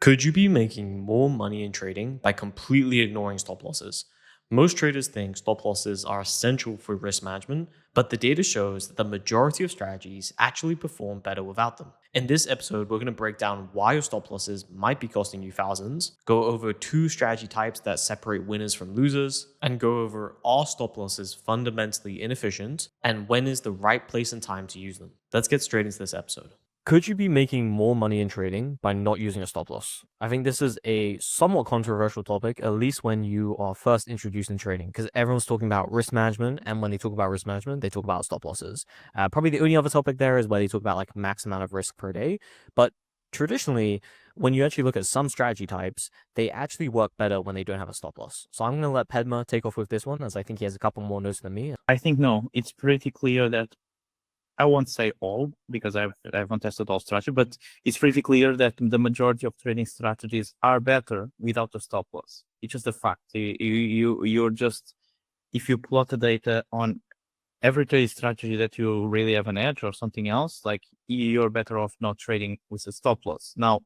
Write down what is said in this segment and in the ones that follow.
Could you be making more money in trading by completely ignoring stop losses? Most traders think stop losses are essential for risk management, but the data shows that the majority of strategies actually perform better without them. In this episode, we're going to break down why your stop losses might be costing you thousands, go over two strategy types that separate winners from losers, and go over are stop losses fundamentally inefficient and when is the right place and time to use them. Let's get straight into this episode. Could you be making more money in trading by not using a stop loss? I think this is a somewhat controversial topic, at least when you are first introduced in trading, because everyone's talking about risk management. And when they talk about risk management, they talk about stop losses. Probably the only other topic there is where they talk about like max amount of risk per day. But traditionally, when you actually look at some strategy types, they actually work better when they don't have a stop loss. So I'm going to let Pedma take off with this one, as I think he has a couple more notes than me. I think no, it's pretty clear that I won't say all because I haven't tested all strategy, but it's pretty clear that the majority of trading strategies are better without a stop loss. It's just a fact. You're just, if you plot the data on every trading strategy that you really have an edge or something else, like you're better off not trading with a stop loss. Now,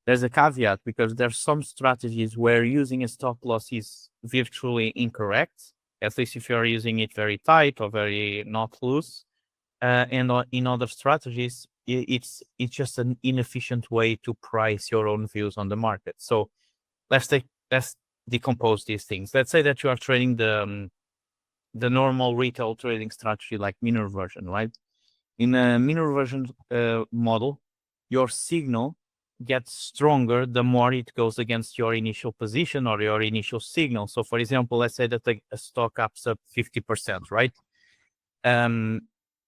there's a caveat because there's some strategies where using a stop loss is virtually incorrect, at least if you're using it very tight or very not loose. And in other strategies, it's just an inefficient way to price your own views on the market. So let's decompose these things. Let's say that you are trading the normal retail trading strategy like mean reversion, right? In a mean reversion model, your signal gets stronger the more it goes against your initial position or your initial signal. So for example, let's say that a stock ups up 50%, right?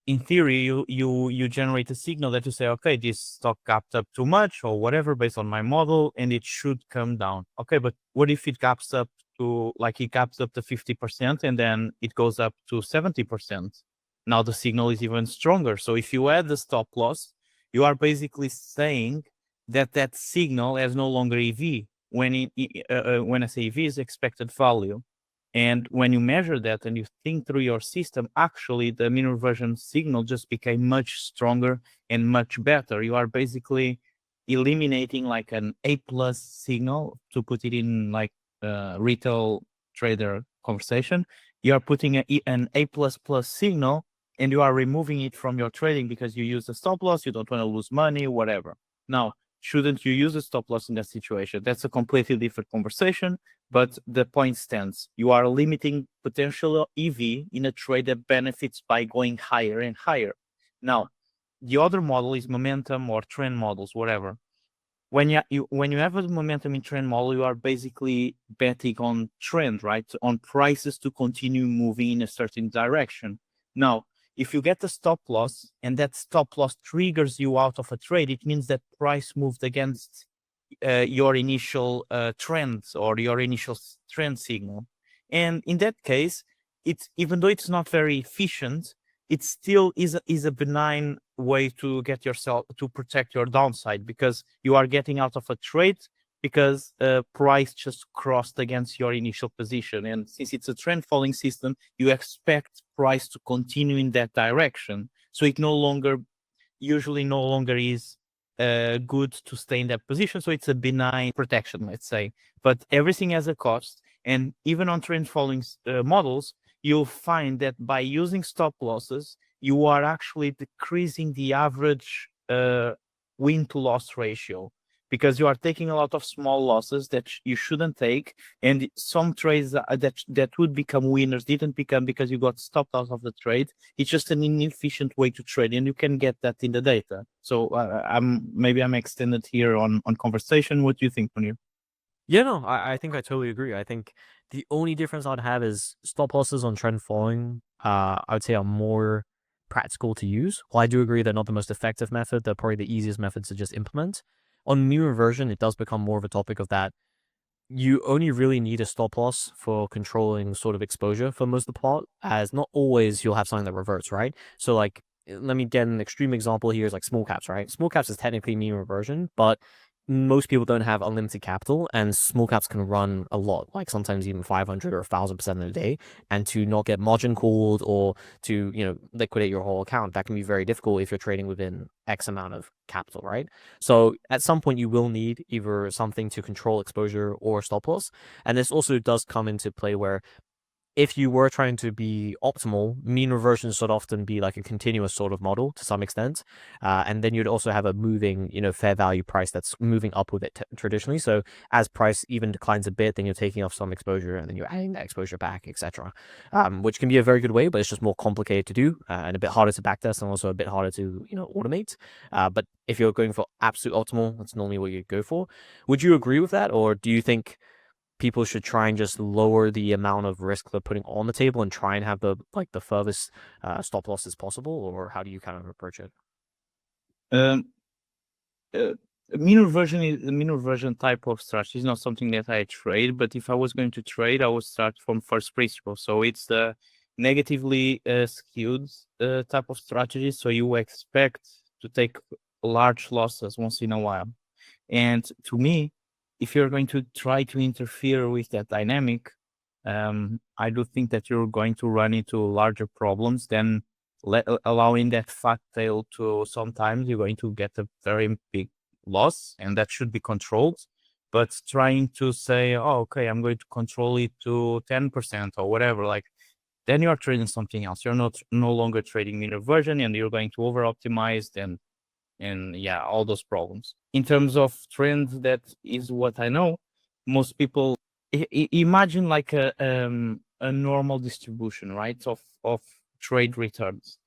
In theory, you generate a signal that you say, okay, this stock gapped up too much or whatever based on my model, and it should come down. Okay, but what if it gaps up to 50% and then it goes up to 70%? Now the signal is even stronger. So if you add the stop loss, you are basically saying that signal has no longer EV. When I say EV is expected value. And when you measure that and you think through your system, actually the mean reversion signal just became much stronger and much better. You are basically eliminating like an A plus signal, to put it in like retail trader conversation. You are putting an A plus plus signal and you are removing it from your trading because you use a stop loss, you don't want to lose money, whatever. Now, shouldn't you use a stop loss in that situation? That's a completely different conversation. But the point stands. You are limiting potential EV in a trade that benefits by going higher and higher. Now, the other model is momentum or trend models, whatever. When you have a momentum in trend model, you are basically betting on trend, right? On prices to continue moving in a certain direction. Now, if you get a stop loss and that stop loss triggers you out of a trade, it means that price moved against your initial trends or your initial trend signal. And in that case, it's, even though it's not very efficient, it still is a benign way to get yourself to protect your downside, because you are getting out of a trade because price just crossed against your initial position. And since it's a trend following system, you expect price to continue in that direction. So it usually no longer is good to stay in that position. So it's a benign protection, let's say. But everything has a cost. And even on trend following models, you'll find that by using stop losses, you are actually decreasing the average win to loss ratio, because you are taking a lot of small losses that you shouldn't take, and some trades that would become winners didn't become because you got stopped out of the trade. It's just an inefficient way to trade, and you can get that in the data. So I'm extended here on conversation. What do you think, Munir? Yeah, no, I think I totally agree. I think the only difference I'd have is stop losses on trend following, I would say, are more practical to use. While I do agree they're not the most effective method, they're probably the easiest method to just implement. On mean reversion, it does become more of a topic of that you only really need a stop loss for controlling sort of exposure for most of the plot, as not always you'll have something that reverts, right? So like, let me get an extreme example here is like small caps, right? Small caps is technically mean reversion, but most people don't have unlimited capital, and small caps can run a lot, like sometimes even 500 or 1,000% in a day. And to not get margin called or to, liquidate your whole account, that can be very difficult if you're trading within X amount of capital, right? So at some point, you will need either something to control exposure or stop loss. And this also does come into play where if you were trying to be optimal, mean reversion should often be like a continuous sort of model to some extent. And then you'd also have a moving, fair value price that's moving up with it traditionally. So as price even declines a bit, then you're taking off some exposure and then you're adding that exposure back, etc. Which can be a very good way, but it's just more complicated to do and a bit harder to backtest and also a bit harder to, automate. But if you're going for absolute optimal, that's normally what you go for. Would you agree with that? Or do you think people should try and just lower the amount of risk they're putting on the table and try and have the furthest stop loss as possible, or how do you kind of approach it? Um, uh, mean reversion is the mean reversion type of strategy is not something that I trade, but if I was going to trade, I would start from first principle. So it's the negatively skewed type of strategy. So you expect to take large losses once in a while. And to me, if you're going to try to interfere with that dynamic, I do think that you're going to run into larger problems than allowing that fat tail to sometimes you're going to get a very big loss, and that should be controlled. But trying to say, oh, okay, I'm going to control it to 10% or whatever, like then you're trading something else. You're not no longer trading mean reversion, and you're going to over optimize and yeah, all those problems. In terms of trends, that is what I know. Most people imagine like a normal distribution, right, of trade returns.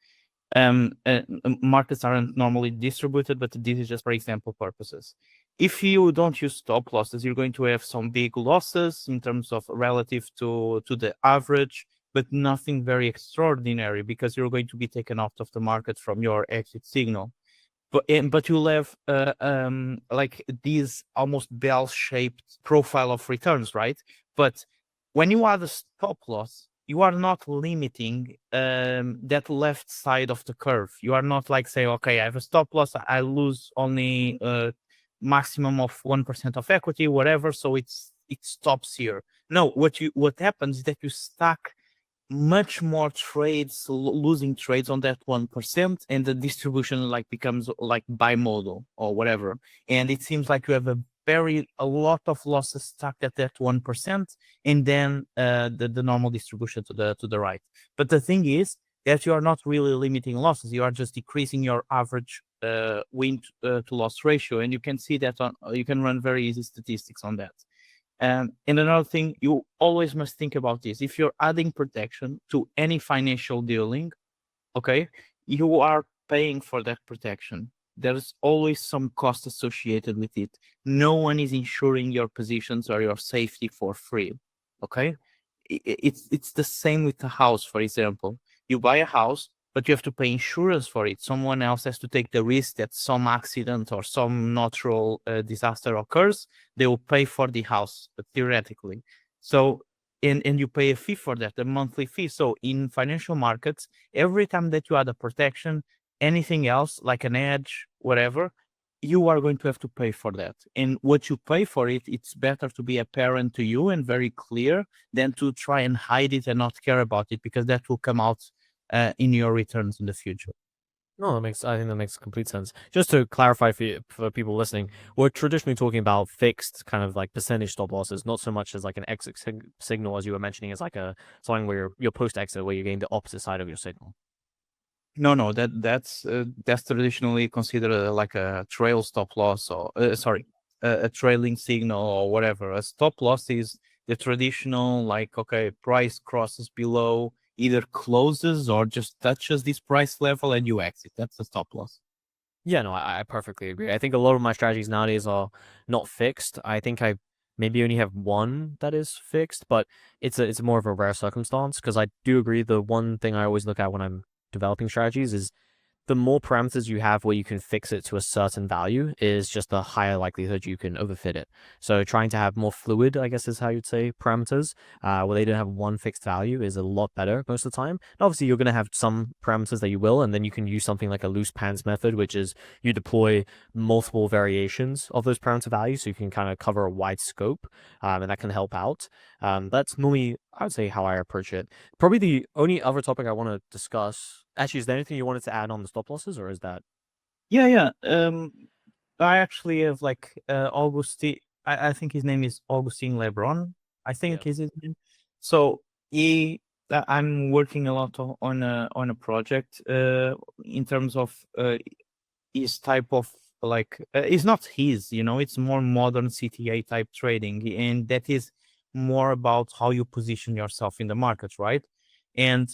Markets aren't normally distributed, but this is just for example purposes. If you don't use stop losses, you're going to have some big losses in terms of relative to the average, but nothing very extraordinary because you're going to be taken out of the market from your exit signal. But you'll have like this almost bell-shaped profile of returns, right? But when you add a stop loss, you are not limiting that left side of the curve. You are not like say, okay, I have a stop loss, I lose only maximum of 1% of equity, whatever. So it stops here. No, what happens is that you stack much more trades, losing trades on that 1%, and the distribution like becomes like bimodal or whatever. And it seems like you have a lot of losses stuck at that 1%, and then the normal distribution to the right. But the thing is that you are not really limiting losses. You are just decreasing your average win to loss ratio. And you can see that you can run very easy statistics on that. And another thing, you always must think about this. If you're adding protection to any financial dealing, okay, you are paying for that protection. There's always some cost associated with it. No one is insuring your positions or your safety for free. Okay, it's the same with a house, for example. You buy a house, but you have to pay insurance for it. Someone else has to take the risk that some accident or some natural disaster occurs. They will pay for the house, theoretically. So, and you pay a fee for that, a monthly fee. So in financial markets, every time that you add a protection, anything else like an edge, whatever, you are going to have to pay for that. And what you pay for it, it's better to be apparent to you and very clear than to try and hide it and not care about it, because that will come out in your returns in the future. No, I think that makes complete sense. Just to clarify for people listening, we're traditionally talking about fixed kind of like percentage stop losses, not so much as like an exit signal, as you were mentioning, as like something where you're post exit where you're getting the opposite side of your signal. No, that's traditionally considered like a trail stop loss, or sorry, a trailing signal or whatever. A stop loss is the traditional, like, okay, price crosses below, either closes or just touches this price level and you exit. That's a stop loss. Yeah, no, I perfectly agree. I think a lot of my strategies nowadays are not fixed. I think I maybe only have one that is fixed, but it's more of a rare circumstance because I do agree the one thing I always look at when I'm developing strategies is the more parameters you have where you can fix it to a certain value is just the higher likelihood you can overfit it. So trying to have more fluid, I guess is how you'd say, parameters, where they don't have one fixed value is a lot better most of the time. And obviously, you're going to have some parameters that you will, and then you can use something like a loose pants method, which is you deploy multiple variations of those parameter values so you can kind of cover a wide scope, and that can help out. That's normally, I would say, how I approach it. Probably the only other topic I want to discuss. Actually, is there anything you wanted to add on the stop losses, or is that? Yeah. I actually have like Augustine. I think his name is Augustine Lebron. I Yeah. think is his name. So I'm working a lot on a project in terms of his type of like it's not his, it's more modern CTA type trading, and that is more about how you position yourself in the market, right? And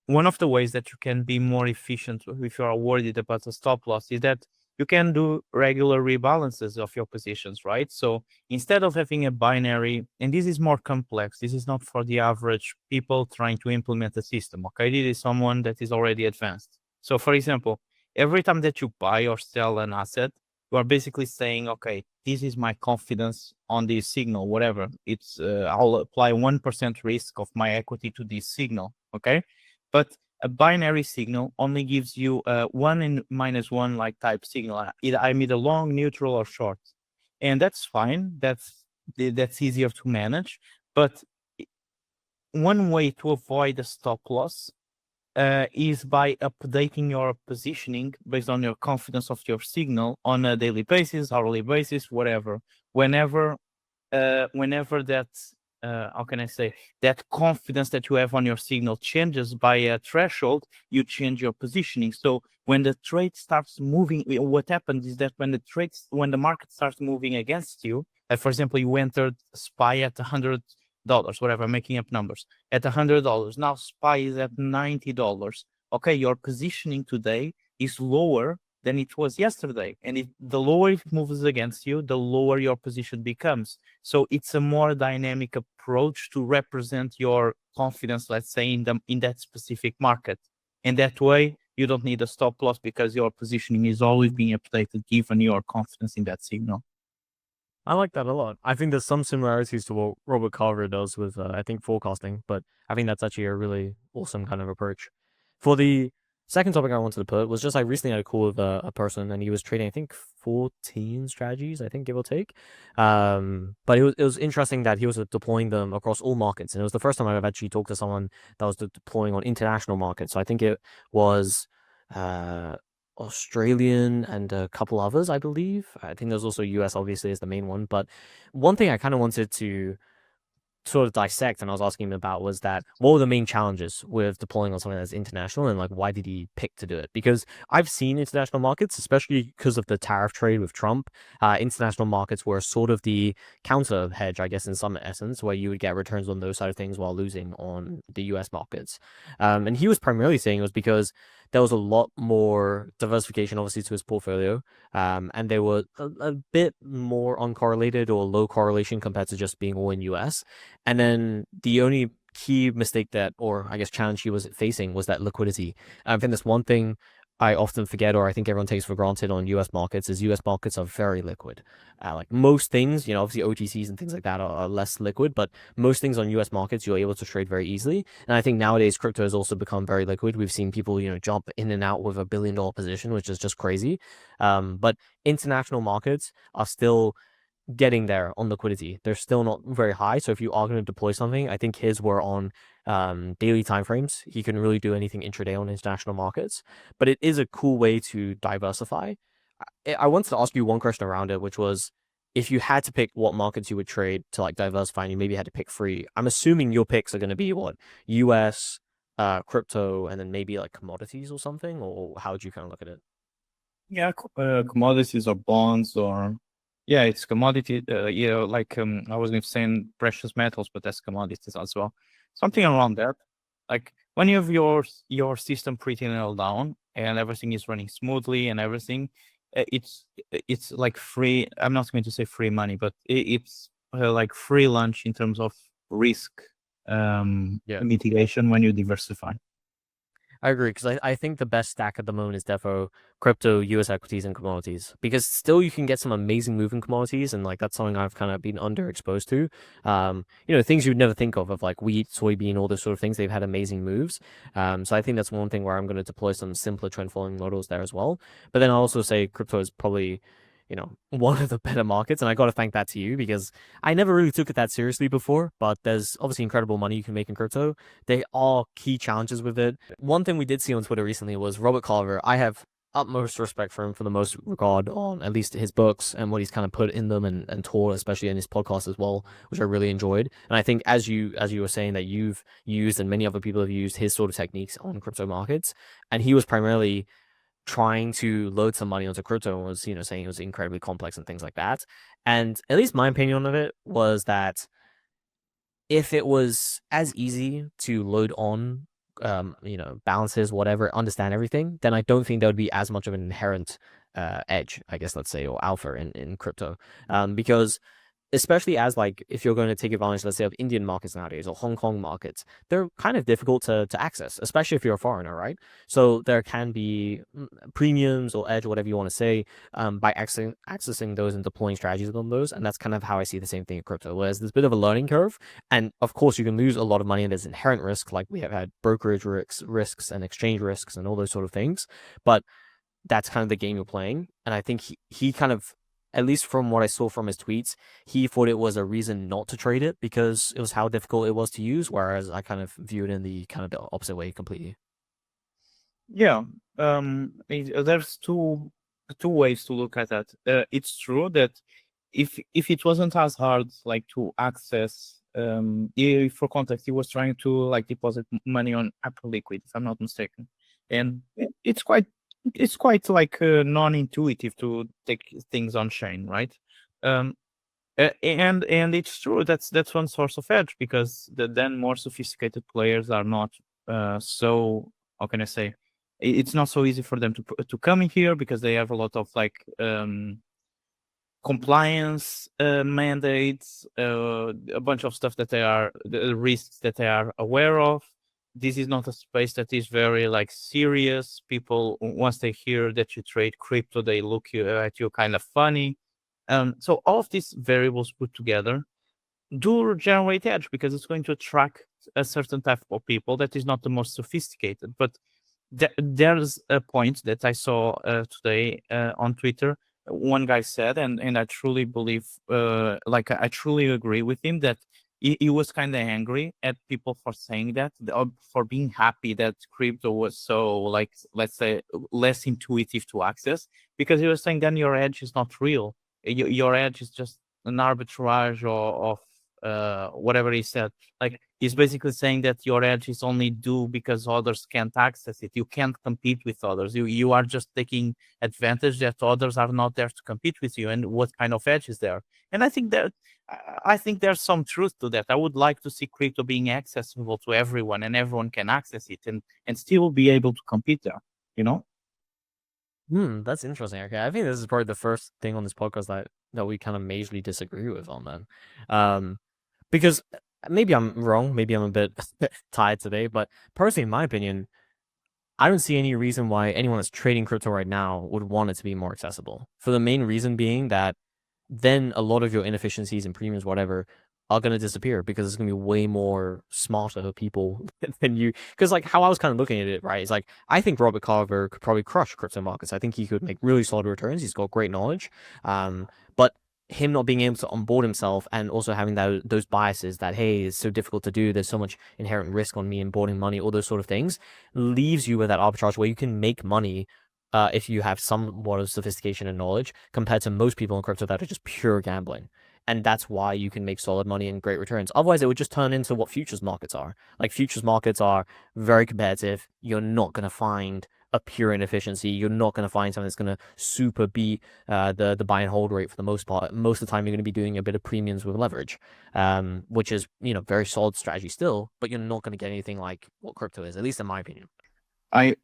one of the ways that you can be more efficient if you are worried about a stop loss is that you can do regular rebalances of your positions, right? So instead of having a binary, and this is more complex, this is not for the average people trying to implement a system, okay? This is someone that is already advanced. So for example, every time that you buy or sell an asset, you are basically saying, okay, this is my confidence on this signal, whatever. It's I'll apply 1% risk of my equity to this signal, okay? But a binary signal only gives you a 1 and -1 like type signal. I'm either long, neutral, or short. And that's fine. That's easier to manage. But one way to avoid a stop loss is by updating your positioning based on your confidence of your signal on a daily basis, hourly basis, whatever. Whenever that how can I say, that confidence that you have on your signal changes by a threshold, you change your positioning. So when the trade starts moving, what happens is that when the market starts moving against you, for example, you entered SPY at $100, whatever, making up numbers, at $100. Now SPY is at $90. Okay, your positioning today is lower than it was yesterday. And the lower it moves against you, the lower your position becomes. So it's a more dynamic approach to represent your confidence, let's say, in that specific market. And that way, you don't need a stop loss because your positioning is always being updated given your confidence in that signal. I like that a lot. I think there's some similarities to what Robert Carver does with, I think, forecasting, but I think that's actually a really awesome kind of approach. For the second topic I wanted to put was just I recently had a call with a person and he was trading, I think, 14 strategies, I think, give or take. But it was interesting that he was deploying them across all markets. And it was the first time I've actually talked to someone that was deploying on international markets. So I think it was uh, Australian and a couple others, I believe. I think there's also US, obviously, is the main one. But one thing I kind of wanted to sort of dissect and I was asking him about was that what were the main challenges with deploying on something that's international and like why did he pick to do it? Because I've seen international markets, especially because of the tariff trade with Trump, international markets were sort of the counter hedge, I guess, in some essence, where you would get returns on those side of things while losing on the US markets. And he was primarily saying it was because there was a lot more diversification, obviously, to his portfolio. And they were a bit more uncorrelated or low correlation compared to just being all in US. And then the only key mistake that, or I guess challenge he was facing was that liquidity. I think that's one thing I often forget, or I think everyone takes for granted on US markets, is US markets are very liquid. Like most things, obviously OTCs and things like that are less liquid, but most things on US markets you're able to trade very easily. And I think nowadays crypto has also become very liquid. We've seen people, jump in and out with $1 billion position, which is just crazy. But international markets are still getting there on liquidity. They're still not very high. So if you are going to deploy something, I think his were on daily timeframes. He can really do anything intraday on international markets. But it is a cool way to diversify. I wanted to ask you one question around it, which was if you had to pick what markets you would trade to like diversify and you maybe had to pick three, I'm assuming your picks are going to be what? US, crypto, and then maybe like commodities or something? Or how would you kind of look at it? Yeah, commodities or bonds or yeah, it's commodity. Like I was saying precious metals, but that's commodities as well. Something around that. Like when you have your system pretty nailed down and everything is running smoothly and everything, it's like free. I'm not going to say free money, but it's like free lunch in terms of risk Yeah. mitigation when you diversify. I agree because I think the best stack at the moment is defo crypto, US equities, and commodities. Because still you can get some amazing moving commodities, and like that's something I've kind of been underexposed to. Things you'd never think of like wheat, soybean, all those sort of things. They've had amazing moves. So I think that's one thing where I'm going to deploy some simpler trend following models there as well. But then I'll also say crypto is probably, one of the better markets, and I got to thank that to you because I never really took it that seriously before. But there's obviously incredible money you can make in crypto. There are key challenges with it. One thing we did see on Twitter recently was Robert Carver. I have utmost respect for him for the most regard on at least his books and what he's kind of put in them and taught, especially in his podcast as well, which I really enjoyed. And I think as you were saying that you've used and many other people have used his sort of techniques on crypto markets, and he was primarily trying to load some money onto crypto and was, saying it was incredibly complex and things like that. And at least my opinion of it was that if it was as easy to load on, balances, whatever, understand everything, then I don't think there would be as much of an inherent edge, I guess, let's say, or alpha in crypto. Because especially as like if you're going to take advantage, let's say, of Indian markets nowadays or Hong Kong markets, they're kind of difficult to access, especially if you're a foreigner, right? So there can be premiums or edge, whatever you want to say, by accessing those and deploying strategies on those. And that's kind of how I see the same thing in crypto. Whereas there's a bit of a learning curve, and of course you can lose a lot of money, and there's inherent risk, like we have had brokerage risks and exchange risks and all those sort of things. But that's kind of the game you're playing. And I think he kind of, at least from what I saw from his tweets, he thought it was a reason not to trade it because it was how difficult it was to use, whereas I kind of view it in the kind of the opposite way completely. Yeah, there's two ways to look at that. It's true that if it wasn't as hard like to access, for context, he was trying to like deposit money on Apple Liquid, if I'm not mistaken, and it's quite like non-intuitive to take things on chain, right? Um, and it's true that's one source of edge because then more sophisticated players are not so, how can I say, it's not so easy for them to come in here because they have a lot of like compliance mandates, a bunch of stuff that the risks that they are aware of. This is not a space that is very like serious. People, once they hear that you trade crypto, they look at you kind of funny. So all of these variables put together do generate edge because it's going to attract a certain type of people that is not the most sophisticated. But there's a point that I saw today on Twitter. One guy said, and I truly believe, like I truly agree with him that he was kind of angry at people for saying that, for being happy that crypto was so, like, let's say, less intuitive to access, because he was saying then your edge is not real. Your edge is just an arbitrage of whatever he said. Like he's basically saying that your edge is only due because others can't access it. You can't compete with others. You are just taking advantage that others are not there to compete with you. And what kind of edge is there? And I think there's some truth to that. I would like to see crypto being accessible to everyone and everyone can access it and still be able to compete there, you know? That's interesting. Okay, I think this is probably the first thing on this podcast that we kind of majorly disagree with on then. Because maybe I'm wrong, maybe I'm a bit tired today, but personally, in my opinion, I don't see any reason why anyone that's trading crypto right now would want it to be more accessible. For the main reason being that then a lot of your inefficiencies and premiums, whatever, are going to disappear because there's going to be way more smarter people than you. Because like how I was kind of looking at it, right? Is like I think Robert Carver could probably crush crypto markets. I think he could make really solid returns. He's got great knowledge, but him not being able to onboard himself and also having those biases that hey, it's so difficult to do. There's so much inherent risk on me onboarding money, all those sort of things, leaves you with that arbitrage where you can make money if you have somewhat of sophistication and knowledge compared to most people in crypto that are just pure gambling. And that's why you can make solid money and great returns. Otherwise, it would just turn into what futures markets are. Like futures markets are very competitive. You're not going to find a pure inefficiency. You're not going to find something that's going to super beat the buy and hold rate for the most part. Most of the time, you're going to be doing a bit of premiums with leverage, which is very solid strategy still. But you're not going to get anything like what crypto is, at least in my opinion. I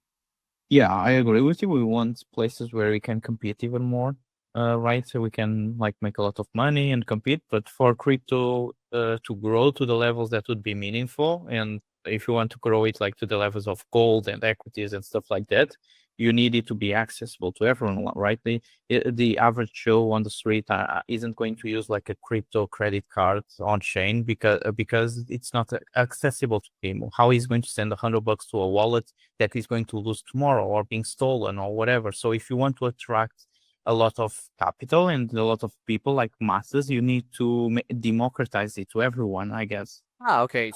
Yeah, I agree with you. We want places where we can compete even more, right? So we can like make a lot of money and compete. But for crypto to grow to the levels that would be meaningful and if you want to grow it like to the levels of gold and equities and stuff like that, you need it to be accessible to everyone, right? The average Joe on the street isn't going to use like a crypto credit card on chain because it's not accessible to him. How he's going to send $100 to a wallet that he's going to lose tomorrow or being stolen or whatever. So if you want to attract a lot of capital and a lot of people like masses, you need to democratize it to everyone, I guess. Ah, okay.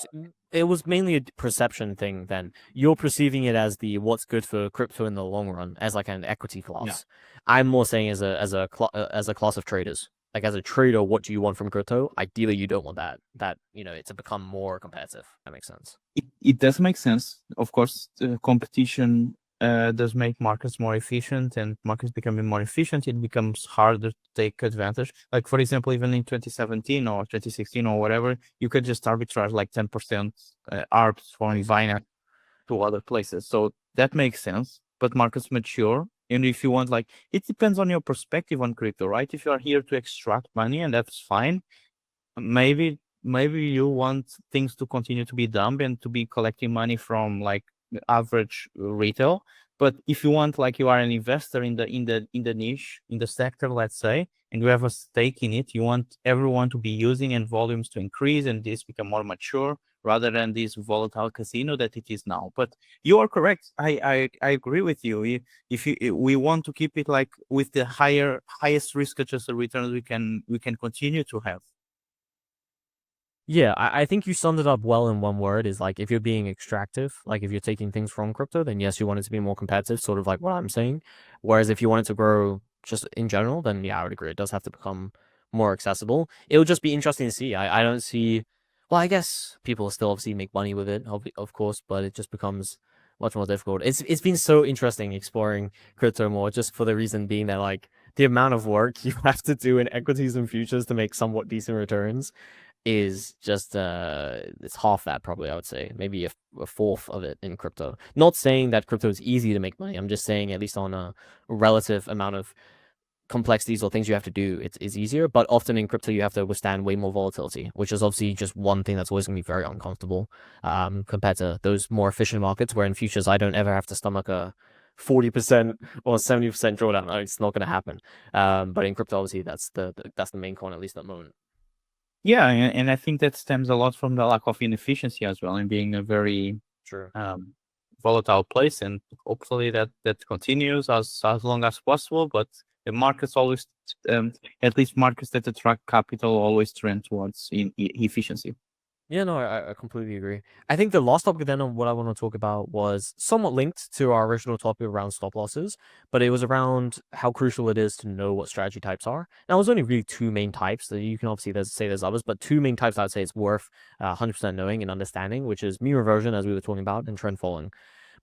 It was mainly a perception thing then. You're perceiving it as the what's good for crypto in the long run, as like an equity Yeah. class. I'm more saying as a class of traders. Like as a trader, what do you want from crypto? Ideally, you don't want it to become more competitive. That makes sense. It does make sense. Of course, the competition does make markets more efficient, and markets becoming more efficient, it becomes harder to take advantage. Like, for example, even in 2017 or 2016 or whatever, you could just arbitrage like 10% ARBs from Binance to other places. So that makes sense. But markets mature. And if you want, like, it depends on your perspective on crypto, right? If you are here to extract money, and that's fine, maybe you want things to continue to be dumb and to be collecting money from like the average retail. But if you want, like, you are an investor in the niche, in the sector, let's say, and you have a stake in it, you want everyone to be using and volumes to increase and this become more mature rather than this volatile casino that it is now. But you are correct. I agree with you. We want to keep it like with the highest risk adjusted returns we can continue to have. Yeah, I think you summed it up well in one word is like if you're being extractive, like if you're taking things from crypto, then yes, you want it to be more competitive, sort of like what I'm saying. Whereas if you want it to grow just in general, then yeah, I would agree. It does have to become more accessible. It'll just be interesting to see. I don't see, well, I guess people still obviously make money with it, of course, but it just becomes much more difficult. It's been so interesting exploring crypto more, just for the reason being that like the amount of work you have to do in equities and futures to make somewhat decent returns is just it's half that probably. I would say maybe a fourth of it in crypto. Not saying that crypto is easy to make money. I'm just saying at least on a relative amount of complexities or things you have to do, it's easier. But often in crypto you have to withstand way more volatility, which is obviously just one thing that's always gonna be very uncomfortable compared to those more efficient markets where in futures I don't ever have to stomach a 40% or 70% drawdown. It's not going to happen. But in crypto, obviously, that's the main con, at least at the moment. Yeah, and I think that stems a lot from the lack of inefficiency as well, and being a very True. um, volatile place. And hopefully that continues as long as possible. But the markets always, at least markets that attract capital, always trend towards efficiency. Yeah, no, I completely agree. I think the last topic then on what I want to talk about was somewhat linked to our original topic around stop losses, but it was around how crucial it is to know what strategy types are. Now, there's only really two main types. So you can obviously say there's others, but two main types I'd say it's worth 100% knowing and understanding, which is mean reversion, as we were talking about, and trend following.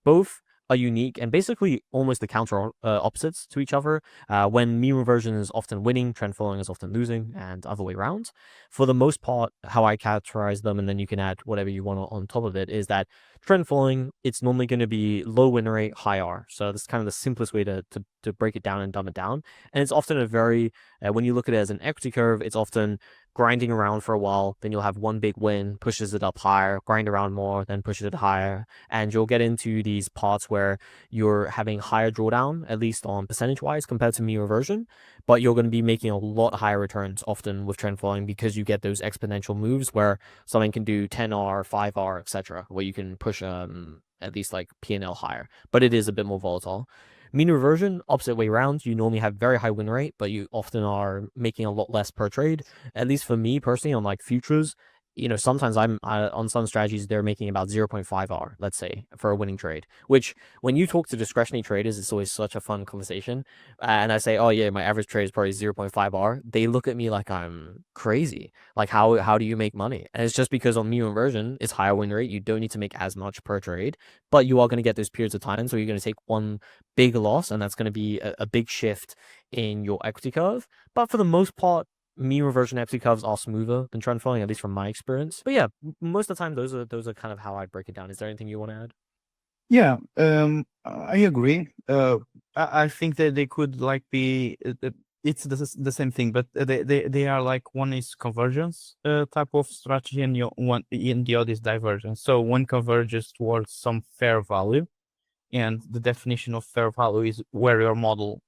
Both are unique and basically almost the counter opposites to each other. When mean reversion is often winning, trend following is often losing, and other way around. For the most part, how I characterize them, and then you can add whatever you want on top of it, is that trend following, it's normally going to be low win rate, high R. So that's kind of the simplest way to break it down and dumb it down. And it's often a very, when you look at it as an equity curve, it's often grinding around for a while, then you'll have one big win, pushes it up higher, grind around more, then pushes it higher, and you'll get into these parts where you're having higher drawdown, at least on percentage wise, compared to mean reversion, but you're going to be making a lot higher returns often with trend following because you get those exponential moves where something can do 10R, 5R, etc., where you can push at least like P&L higher, but it is a bit more volatile. Mean reversion, opposite way around, you normally have very high win rate, but you often are making a lot less per trade. At least for me personally, on like futures, sometimes on some strategies they're making about 0.5R, let's say, for a winning trade. Which when you talk to discretionary traders, it's always such a fun conversation. And I say, oh yeah, my average trade is probably 0.5R. They look at me like I'm crazy. Like how do you make money? And it's just because on mean reversion, it's higher win rate. You don't need to make as much per trade, but you are going to get those periods of time. So you're going to take one big loss, and that's going to be a big shift in your equity curve. But for the most part, mean reversion equity curves are smoother than trend following, at least from my experience. But yeah, most of the time those are kind of how I break it down. Is there anything you want to add? Yeah, I agree. I think that they could like be it's the same thing, but they are like, one is convergence type of strategy, and the other is divergence. So one converges towards some fair value, and the definition of fair value is where your model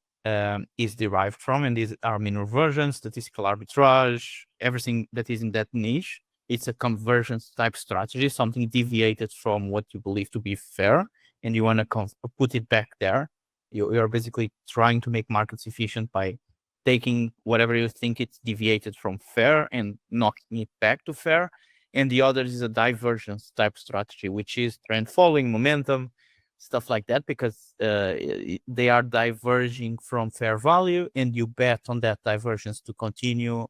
is derived from, and these are mean reversion, statistical arbitrage, everything that is in that niche. It's a convergence type strategy, something deviated from what you believe to be fair, and you want to put it back there. You're basically trying to make markets efficient by taking whatever you think it's deviated from fair and knocking it back to fair. And the other is a divergence type strategy, which is trend following, momentum, stuff like that, because they are diverging from fair value, and you bet on that divergence to continue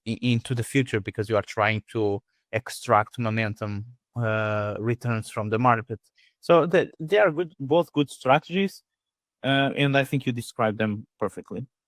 into the future, because you are trying to extract momentum returns from the market. So they are both good strategies, and I think you described them perfectly.